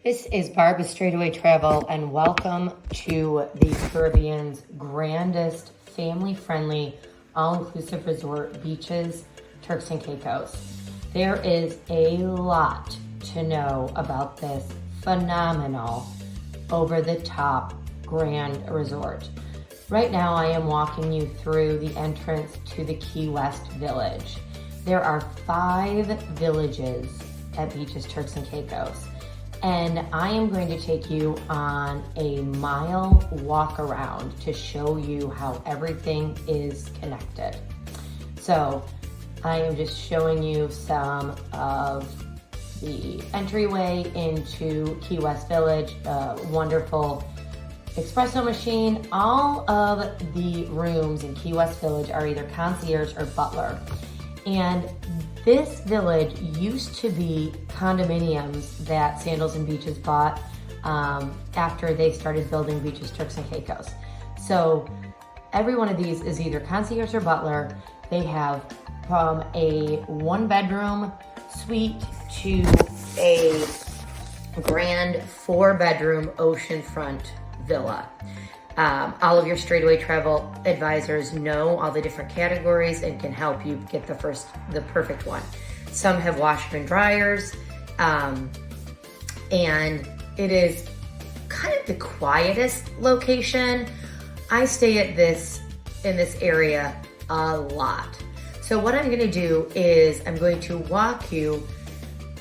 This is Barb with Straightaway Travel, and welcome to the Caribbean's grandest, family-friendly, all-inclusive resort beaches, Turks and Caicos. There is a lot to know about this phenomenal, over-the-top grand resort. Right now, I am walking you through the entrance to the Key West Village. There are 5 villages at Beaches Turks and Caicos, and I am going to take you on a mile walk around to show you how everything is connected. So I am just showing you some of the entryway into Key West Village, a wonderful espresso machine. All of the rooms in Key West Village are either concierge or butler. And this village used to be condominiums that Sandals and Beaches bought after they started building Beaches Turks and Caicos. So every one of these is either concierge or butler. They have from a 1-bedroom suite to a grand 4-bedroom oceanfront villa. All of your Straightaway Travel advisors know all the different categories and can help you get the perfect one. Some have washer and dryers, and it is kind of the quietest location. I stay at in this area a lot. So what I'm gonna do is I'm going to walk you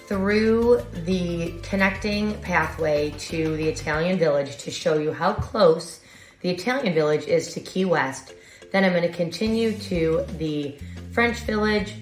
through the connecting pathway to the Italian Village to show you how close the Italian Village is to Key West. Then I'm gonna continue to the French Village,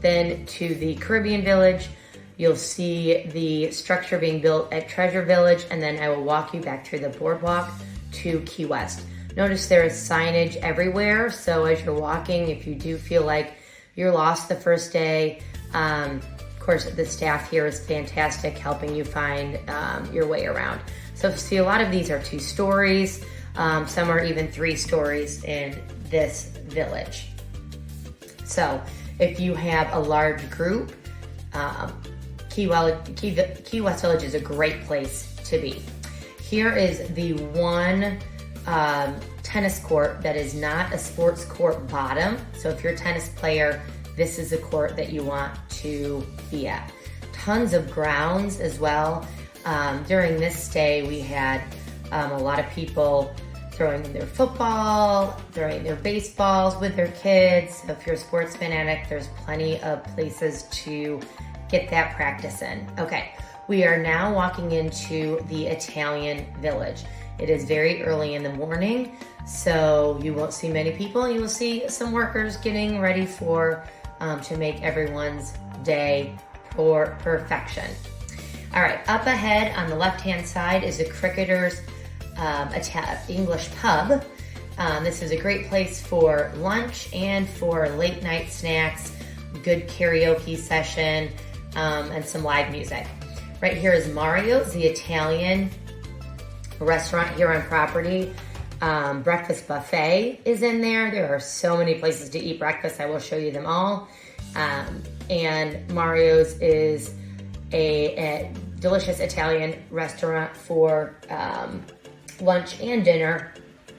then to the Caribbean Village. You'll see the structure being built at Treasure Village, and then I will walk you back to the boardwalk to Key West. Notice there is signage everywhere, so as you're walking, if you do feel like you're lost the first day, of course, the staff here is fantastic, helping you find your way around. So see, a lot of these are 2 stories. Some are even 3 stories in this village. So if you have a large group, Key West Village is a great place to be. Here is the one tennis court that is not a sports court bottom. So if you're a tennis player, this is a court that you want to be at. Tons of grounds as well. During this stay, we had a lot of people throwing their football, throwing their baseballs with their kids. So if you're a sports fanatic, there's plenty of places to get that practice in. Okay, we are now walking into the Italian Village. It is very early in the morning, so you won't see many people. You will see some workers getting ready for to make everyone's day for perfection. All right, up ahead on the left-hand side is the Cricketers English pub. This is a great place for lunch and for late night snacks, good karaoke session, and some live music. Right here is Mario's, the Italian restaurant here on property. Breakfast buffet is in there. There are so many places to eat breakfast. I will show you them all. And Mario's is a delicious Italian restaurant for lunch and dinner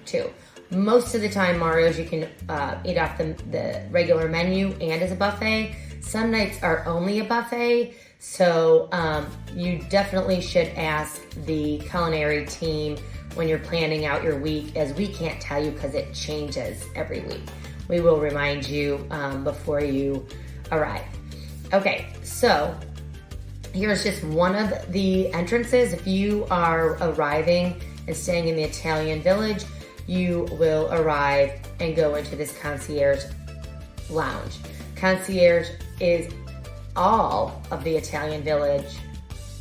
too. Most of the time, Mario's, you can eat off the regular menu and as a buffet. Some nights are only a buffet, so you definitely should ask the culinary team when you're planning out your week, as we can't tell you because it changes every week. We will remind you before you arrive. Okay, so here's just one of the entrances. If you are arriving and staying in the Italian Village, you will arrive and go into this concierge lounge. Concierge is all of the Italian Village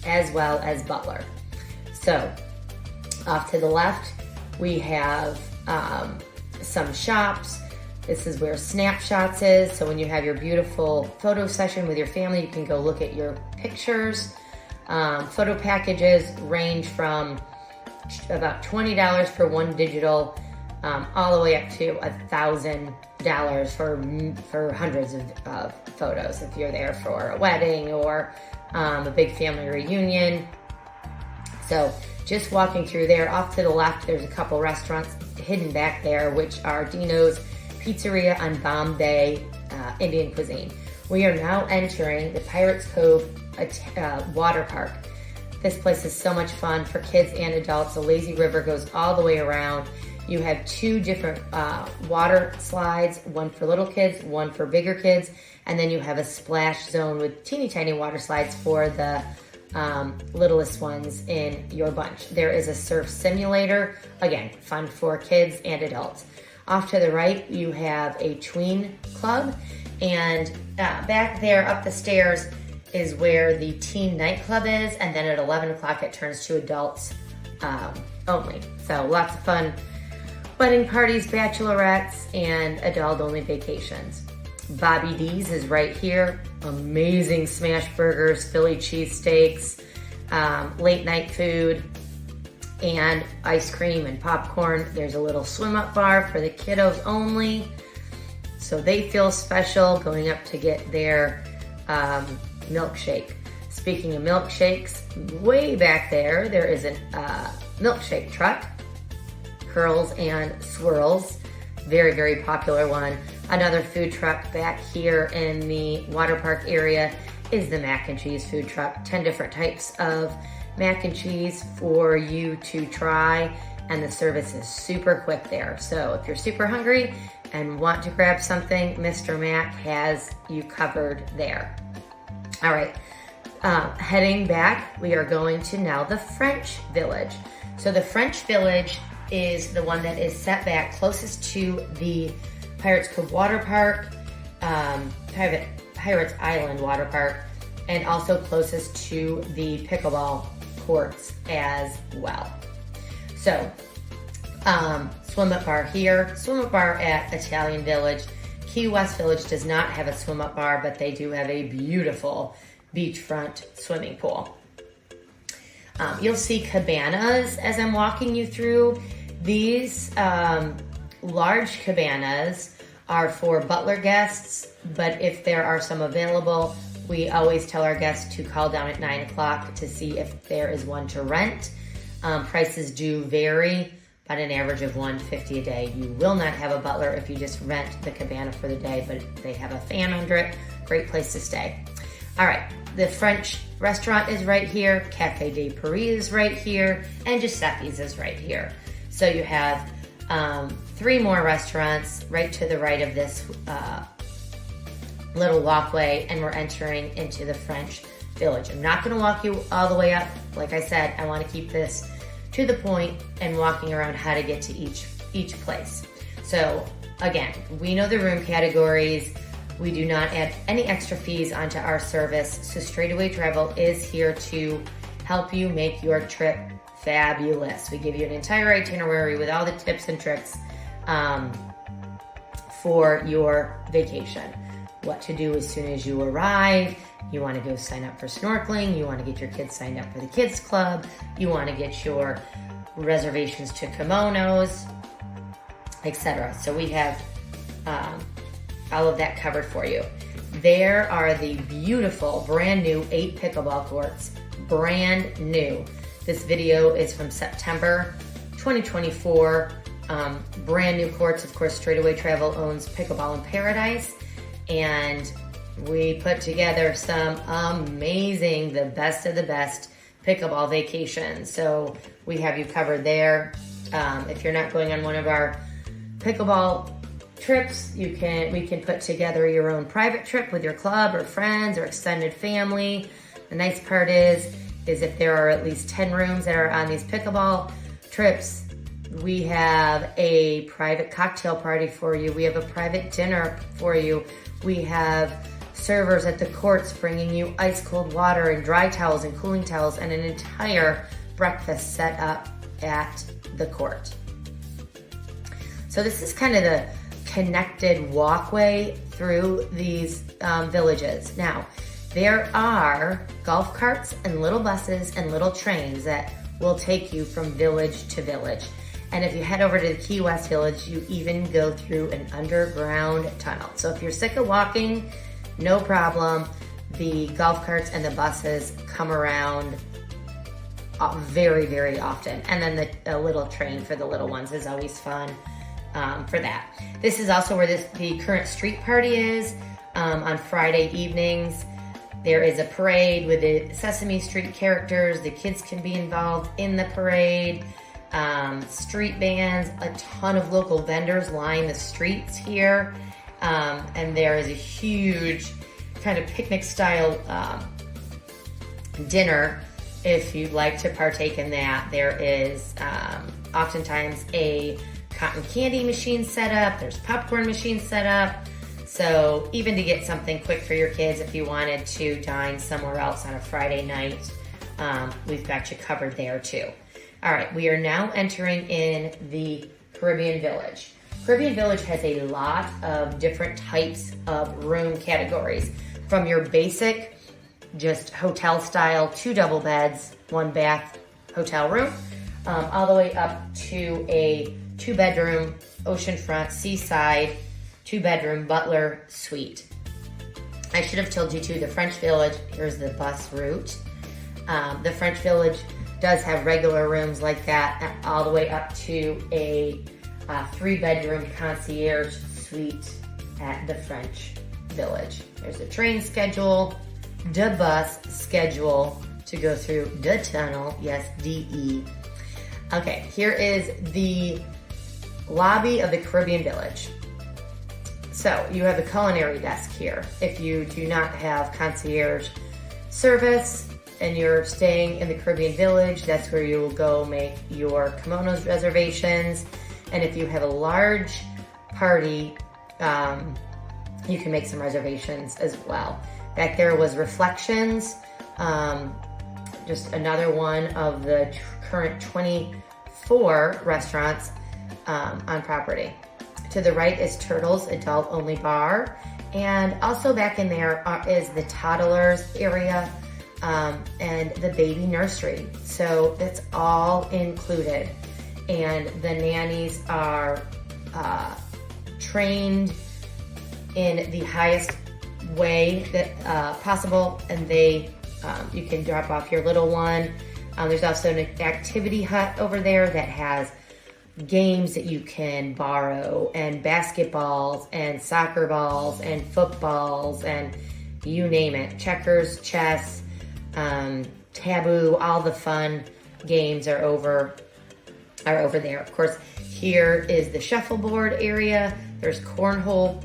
as well as butler. So off to the left, we have some shops. This is where Snapshots is. So when you have your beautiful photo session with your family, you can go look at your pictures. Photo packages range from about $20 for one digital, all the way up to $1,000 for hundreds of photos if you're there for a wedding or a big family reunion. So just walking through there, off to the left, there's a couple restaurants hidden back there, which are Dino's Pizzeria on Bombay Indian cuisine. We are now entering the Pirates Cove water park. This place is so much fun for kids and adults. The lazy river goes all the way around. You have two different water slides, one for little kids, one for bigger kids, and then you have a splash zone with teeny tiny water slides for the littlest ones in your bunch. There is a surf simulator, again, fun for kids and adults. Off to the right, you have a tween club, and back there up the stairs is where the teen nightclub is, and then at 11 o'clock it turns to adults only. So lots of fun wedding parties, bachelorettes, and adult-only vacations. Bobby D's is right here. Amazing smash burgers, Philly cheesesteaks, late night food, and ice cream and popcorn. There's a little swim-up bar for the kiddos only, so they feel special going up to get their milkshake. Speaking of milkshakes, way back there is a milkshake truck, Curls and Swirls, very, very popular one. Another food truck back here in the water park area is the mac and cheese food truck. 10 different types of mac and cheese for you to try, and the service is super quick there. So if you're super hungry and want to grab something, Mr. Mac has you covered there. All right, heading back, we are going to now the French Village. So the French Village is the one that is set back closest to the Pirates Cove Water Park, Pirates Island Water Park, and also closest to the pickleball courts as well. So, swim-up bar here, swim-up bar at Italian Village. Key West Village does not have a swim-up bar, but they do have a beautiful beachfront swimming pool. You'll see cabanas as I'm walking you through. These large cabanas are for butler guests, but if there are some available, we always tell our guests to call down at 9 o'clock to see if there is one to rent. Prices do vary, but an average of $150 a day. You will not have a butler if you just rent the cabana for the day, but they have a fan under it. Great place to stay. All right, the French restaurant is right here, Cafe de Paris is right here, and Giuseppe's is right here. So you have 3 more restaurants right to the right of this little walkway, and we're entering into the French Village. I'm not going to walk you all the way up. Like I said, I want to keep this to the point and walking around how to get to each place. So again, we know the room categories. We do not add any extra fees onto our service. So Straightaway Travel is here to help you make your trip fabulous. We give you an entire itinerary with all the tips and tricks for your vacation. What to do as soon as you arrive. You want to go sign up for snorkeling. You want to get your kids signed up for the kids club. You want to get your reservations to kimonos, etc. So we have all of that covered for you. There are the beautiful brand new 8 pickleball courts, brand new. This video is from September 2024. Brand new courts. Of course, Straightaway Travel owns Pickleball in Paradise, and we put together some amazing, the best of the best pickleball vacations. So we have you covered there. If you're not going on one of our pickleball trips, we can put together your own private trip with your club or friends or extended family. The nice part is if there are at least 10 rooms that are on these pickleball trips, we have a private cocktail party for you. We have a private dinner for you. We have servers at the courts bringing you ice cold water and dry towels and cooling towels and an entire breakfast set up at the court. So this is kind of the connected walkway through these villages. Now, there are golf carts and little buses and little trains that will take you from village to village. And if you head over to the Key West Village, you even go through an underground tunnel. So if you're sick of walking, no problem. The golf carts and the buses come around very, very often. And then the little train for the little ones is always fun for that. This is also where the current street party is. On Friday evenings, there is a parade with the Sesame Street characters. The kids can be involved in the parade. Street bands, a ton of local vendors line the streets here. And there is a huge kind of picnic style dinner if you'd like to partake in that. There is oftentimes a cotton candy machine set up. There's popcorn machines set up. So even to get something quick for your kids, if you wanted to dine somewhere else on a Friday night, we've got you covered there too. All right, we are now entering in the Caribbean Village. Caribbean Village has a lot of different types of room categories, from your basic, just hotel style, 2 double beds, 1 bath hotel room, all the way up to a 2-bedroom, oceanfront, seaside, 2-bedroom butler suite. I should have told you too, the French Village, here's the bus route. The French Village does have regular rooms like that, all the way up to a 3-bedroom concierge suite at the French Village. There's a train schedule, the bus schedule to go through the tunnel, yes, DE. Okay, here is the lobby of the Caribbean Village. So you have a culinary desk here. If you do not have concierge service and you're staying in the Caribbean Village, that's where you will go make your kimonos reservations. And if you have a large party, you can make some reservations as well. Back there was Reflections, just another one of the current 24 restaurants on property. To the right is Turtles Adult Only Bar. And also back in there is the toddlers area and the baby nursery. So that's all included. And the nannies are trained in the highest way that possible. And you can drop off your little one. There's also an activity hut over there that has games that you can borrow, and basketballs and soccer balls and footballs and you name it, checkers, chess, taboo, all the fun games are over there. Of course, here is the shuffleboard area. There's cornhole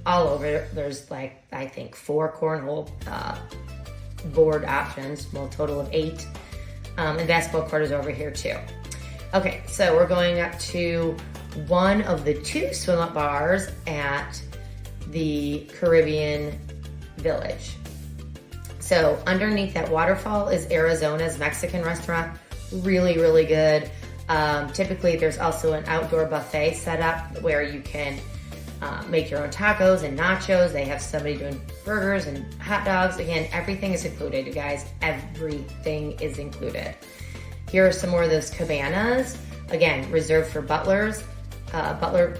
all over. There's like, I think 4 cornhole board options, well, a total of 8. And basketball court is over here too. Okay, so we're going up to one of the 2 swim-up bars at the Caribbean Village. So underneath that waterfall is Arizona's Mexican restaurant. Really, really good. Typically, there's also an outdoor buffet set up where you can make your own tacos and nachos. They have somebody doing burgers and hot dogs. Again, everything is included, you guys. Everything is included. Here are some more of those cabanas. Again, reserved for butlers, butler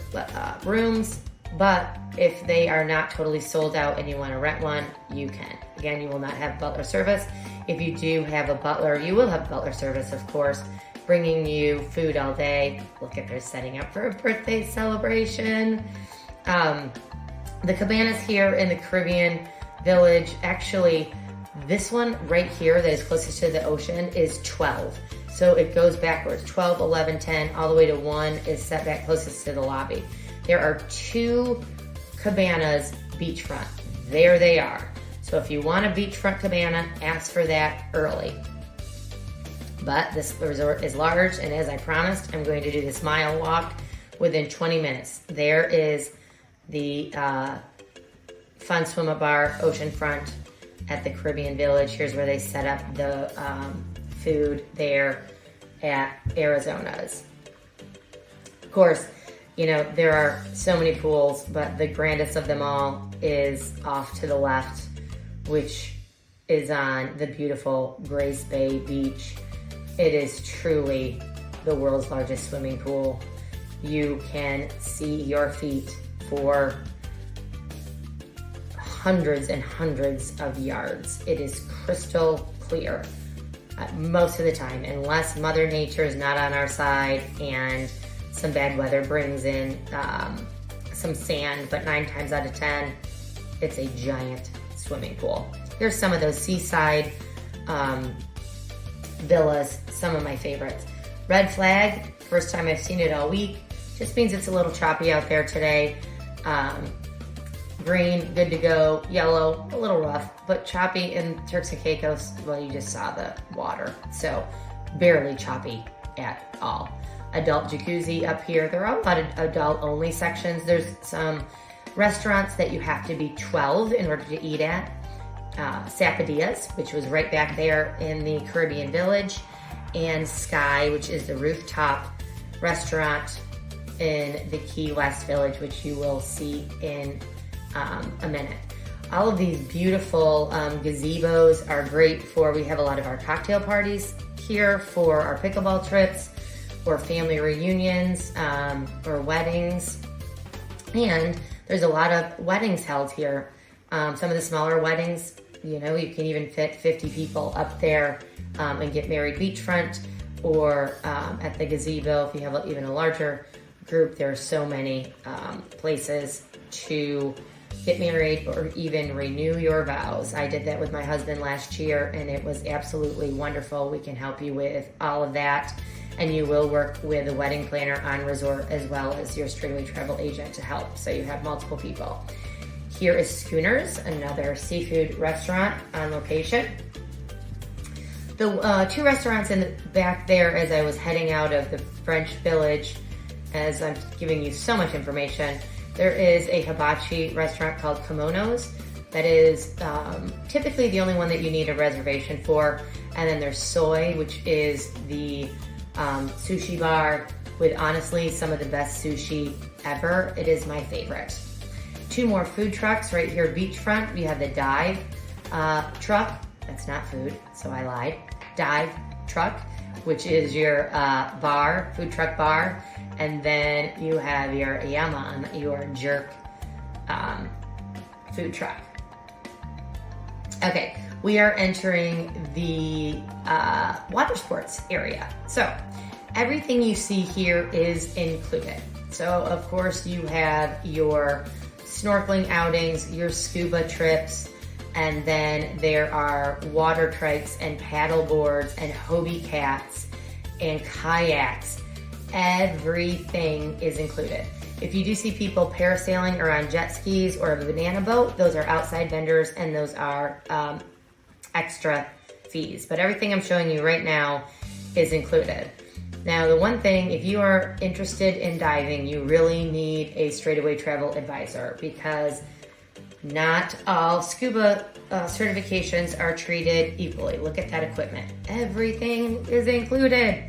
rooms. But if they are not totally sold out and you want to rent one, you can. Again, you will not have butler service. If you do have a butler, you will have butler service, of course, bringing you food all day. Look at they're setting up for a birthday celebration. The cabanas here in the Caribbean Village, actually, this one right here that is closest to the ocean is 12. So it goes backwards, 12, 11, 10, all the way to 1 is set back closest to the lobby. There are 2 cabanas beachfront. There they are. So if you want a beachfront cabana, ask for that early. But this resort is large, and as I promised, I'm going to do this mile walk within 20 minutes. There is the fun swim-up bar, oceanfront at the Caribbean Village. Here's where they set up the food there at Arizona's. Of course, you know, there are so many pools, but the grandest of them all is off to the left, which is on the beautiful Grace Bay Beach. It is truly the world's largest swimming pool. You can see your feet for hundreds and hundreds of yards. It is crystal clear. most of the time, unless Mother Nature is not on our side and some bad weather brings in some sand, but 9 times out of 10, it's a giant swimming pool. Here's some of those seaside villas, some of my favorites. Red flag, first time I've seen it all week. Just means it's a little choppy out there today. Green, good to go. Yellow, a little rough, but choppy. In Turks and Caicos, well, you just saw the water, so barely choppy at all. Adult jacuzzi up here. There are a lot of adult-only sections. There's some restaurants that you have to be 12 in order to eat at. Sapodia's, which was right back there in the Caribbean Village, and Sky, which is the rooftop restaurant in the Key West Village, which you will see in a minute. All of these beautiful gazebos are great for, we have a lot of our cocktail parties here for our pickleball trips or family reunions or weddings. And there's a lot of weddings held here. Some of the smaller weddings, you know, you can even fit 50 people up there and get married beachfront, or at the gazebo if you have even a larger group. There are so many places to get married or even renew your vows. I did that with my husband last year and it was absolutely wonderful. We can help you with all of that, and you will work with a wedding planner on resort as well as your straightaway travel agent to help, so you have multiple people. Here is Schooners, another seafood restaurant on location. The 2 restaurants in the back there, as I was heading out of the French Village, as I'm giving you so much information, there is a hibachi restaurant called Kimonos that is typically the only one that you need a reservation for. And then there's Soy, which is the sushi bar with honestly some of the best sushi ever. It is my favorite. 2 more food trucks right here beachfront. We have the Dive truck. That's not food, so I lied. Dive truck, which is your bar, food truck bar. And then you have your Yaman, your jerk food truck. Okay, we are entering the water sports area. So everything you see here is included. So of course you have your snorkeling outings, your scuba trips, and then there are water trikes and paddle boards and Hobie cats and kayaks. Everything is included. If you do see people parasailing or on jet skis or a banana boat, those are outside vendors and those are extra fees. But everything I'm showing you right now is included. Now, the one thing, if you are interested in diving, you really need a straightaway travel advisor, because not all scuba certifications are treated equally. Look at that equipment. Everything is included.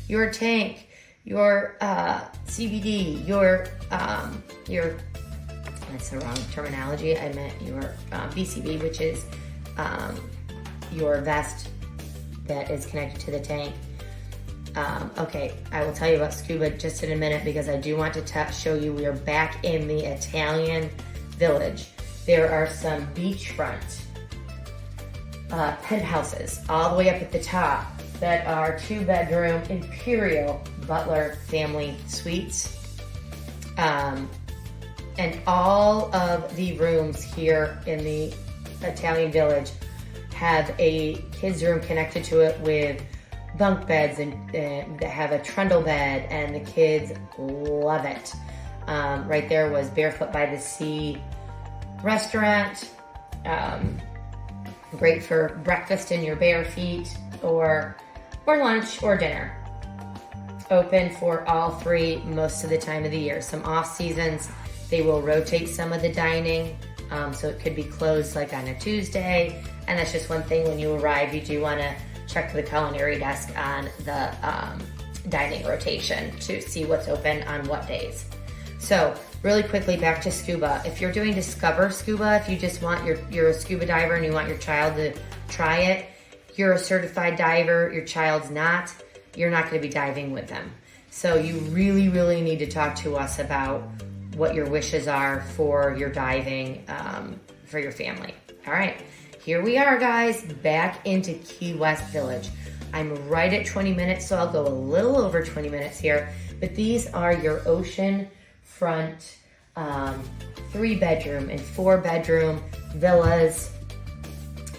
Your tank, your CBD, your that's the wrong terminology. I meant your BCB, which is your vest that is connected to the tank. Okay, I will tell you about scuba just in a minute, because I do want to show you we are back in the Italian Village. There are some beachfront penthouses all the way up at the top that are 2-bedroom Imperial Butler family suites. And all of the rooms here in the Italian Village have a kids' room connected to it with bunk beds and they have a trundle bed, and the kids love it. Right there was Barefoot by the Sea restaurant. Great for breakfast in your bare feet, or lunch or dinner. Open for all 3 most of the time of the year. Some off seasons, they will rotate some of the dining. So it could be closed like on a Tuesday. And that's just one thing, when you arrive, you do want to check the culinary desk on the dining rotation to see what's open on what days. So really quickly, back to scuba. If you're doing Discover Scuba, if you just want, you're a scuba diver and you want your child to try it, you're a certified diver, your child's not, you're not going to be diving with them. So you really, really need to talk to us about what your wishes are for your diving for your family. All right, here we are, guys, back into Key West Village. I'm right at 20 minutes, so I'll go a little over 20 minutes here. But these are your ocean front 3-bedroom and 4-bedroom villas.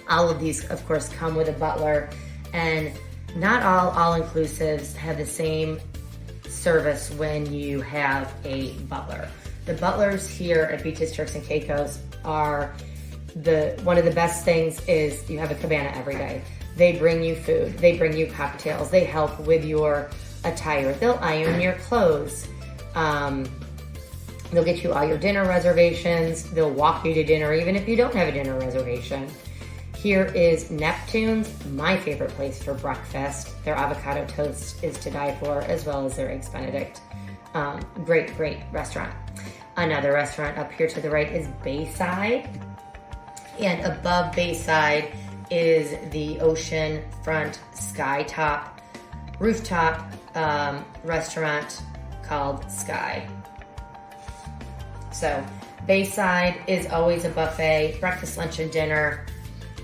All of these, of course, come with a butler, and not all all-inclusives have the same service when you have a butler. The butlers here at Beaches, Turks, and Caicos are one of the best things is you have a cabana every day. They bring you food, they bring you cocktails, they help with your attire, they'll iron your clothes, they'll get you all your dinner reservations, they'll walk you to dinner even if you don't have a dinner reservation. Here is Neptune's, my favorite place for breakfast. Their avocado toast is to die for, as well as their Eggs Benedict. Great restaurant. Another restaurant up here to the right is Bayside. And above Bayside is the ocean front skytop rooftop restaurant called Sky. So Bayside is always a buffet, breakfast, lunch, and dinner.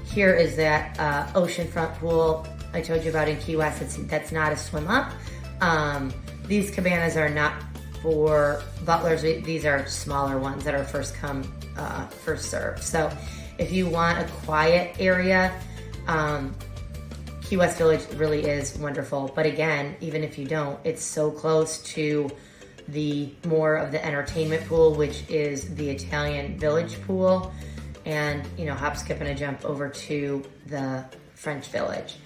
Here is that oceanfront pool I told you about in Key West. That's not a swim up. These cabanas are not for butlers. These are smaller ones that are first come, first served. So if you want a quiet area, Key West Village really is wonderful. But again, even if you don't, it's so close to the more of the entertainment pool, which is the Italian Village pool. And, you know, hop, skip, and a jump over to the French Village.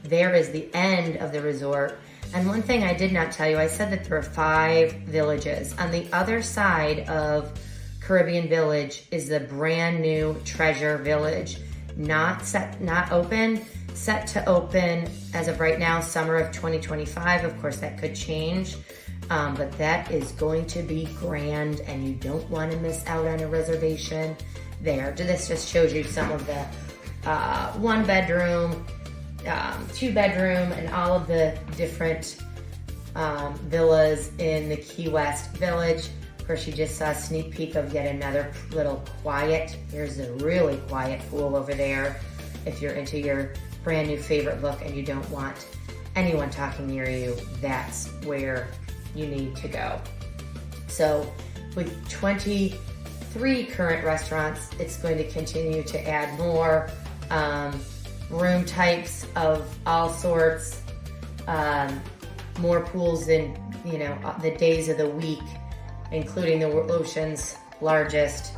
There is the end of the resort. And one thing I did not tell you, I said that there are 5 villages. On the other side of Caribbean Village is the brand new Treasure Village. Not open, set to open as of right now, summer of 2025. Of course, that could change. But that is going to be grand, and you don't want to miss out on a reservation there. This just shows you some of the 1-bedroom, 2-bedroom, and all of the different villas in the Key West Village. Of course, you just saw a sneak peek of yet another little quiet. Here's a really quiet pool over there. If you're into your brand new favorite look and you don't want anyone talking near you, that's where you need to go. So with 23 current restaurants, it's going to continue to add more room types of all sorts, more pools in, you know, the days of the week, including the ocean's largest.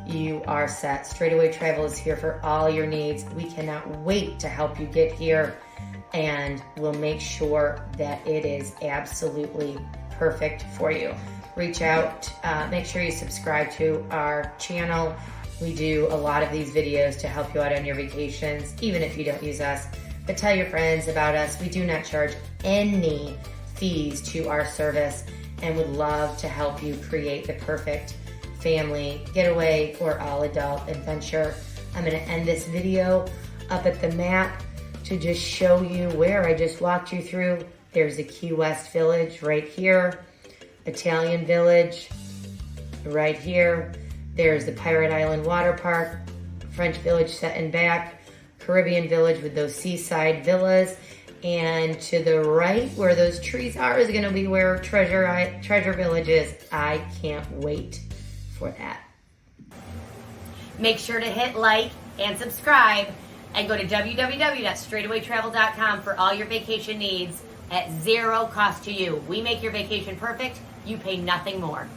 You are set. Straightaway Travel is here for all your needs. We cannot wait to help you get here, and we'll make sure that it is absolutely perfect for you. Reach out, make sure you subscribe to our channel. We do a lot of these videos to help you out on your vacations, even if you don't use us. But tell your friends about us. We do not charge any fees to our service, and would love to help you create the perfect family getaway or all adult adventure. I'm going to end this video up at the map to just show you where I just walked you through. There's a Key West Village right here, Italian Village right here. There's the Pirate Island Water Park, French Village set in back, Caribbean Village with those seaside villas, and to the right where those trees are is going to be where Treasure Village is. I can't wait for that. Make sure to hit like and subscribe, and go to www.straightawaytravel.com for all your vacation needs at 0 cost to you. We make your vacation perfect. You pay nothing more.